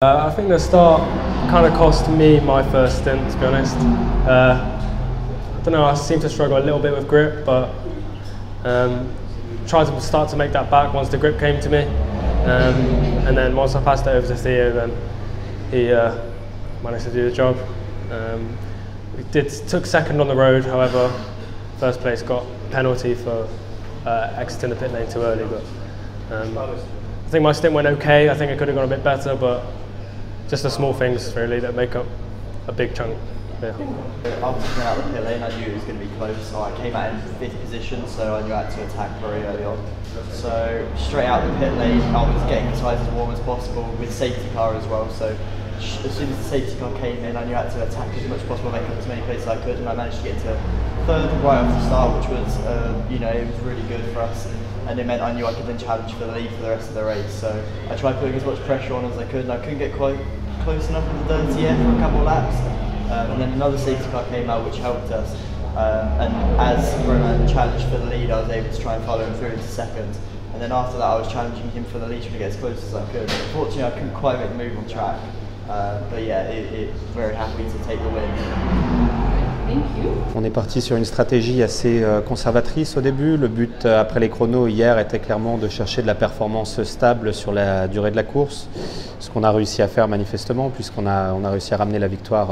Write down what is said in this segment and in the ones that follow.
I think the start kind of cost me my first stint, to be honest. I don't know, I seem to struggle a little bit with grip, but tried to start to make that back once the grip came to me. And then once I passed it over to Theo, then he managed to do the job. We took second on the road, however, first place got penalty for exiting the pit lane too early. But I think my stint went okay. I think it could have gone a bit better, but just the small things really that make up a big chunk. Yeah. I was coming out of the pit lane, I knew it was going to be close, so I came out in 5th position, so I knew I had to attack very early on. So straight out the pit lane, I was getting the tyres as warm as possible with safety car as well, so as soon as the safety car came in, I knew I had to attack as much as possible, make up as many places as I could, and I managed to get to 3rd right off the start, which was, it was really good for us. And it meant I knew I could then challenge for the lead for the rest of the race. So I tried putting as much pressure on as I could, and I couldn't get quite close enough with the DRS for a couple of laps. And then another safety car came out, which helped us. And as Romain challenged for the lead, I was able to try and follow him through into 2nd. And then after that, I was challenging him for the lead, trying to get as close as I could. Unfortunately, I couldn't quite make the move on track. But yeah, very happy to take the win. On est parti sur une stratégie assez conservatrice au début. Le but après les chronos hier était clairement de chercher de la performance stable sur la durée de la course. Ce qu'on a réussi à faire manifestement, puisqu'on a réussi à ramener la victoire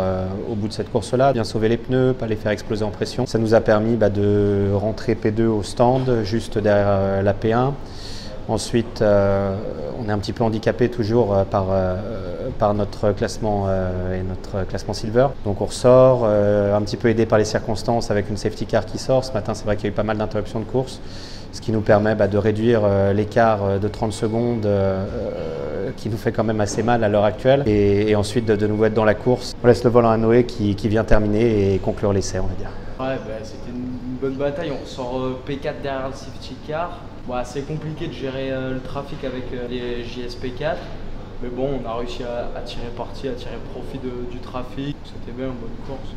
au bout de cette course-là. Bien sauver les pneus, pas les faire exploser en pression. Ça nous a permis de rentrer P2 au stand, juste derrière la P1. Ensuite, on est un petit peu handicapé toujours par notre classement et notre classement silver. Donc on ressort, un petit peu aidé par les circonstances avec une safety car qui sort. Ce matin, c'est vrai qu'il y a eu pas mal d'interruptions de course, ce qui nous permet de réduire l'écart de 30 secondes qui nous fait quand même assez mal à l'heure actuelle. Et ensuite de nouveau être dans la course. On laisse le volant à Noé qui vient terminer et conclure l'essai, on va dire. Ouais, c'était une bonne bataille. On ressort P4 derrière le safety car. C'est compliqué de gérer le trafic avec les JSP4, mais bon, on a réussi à tirer parti, à tirer profit du trafic. C'était bien, une bonne course.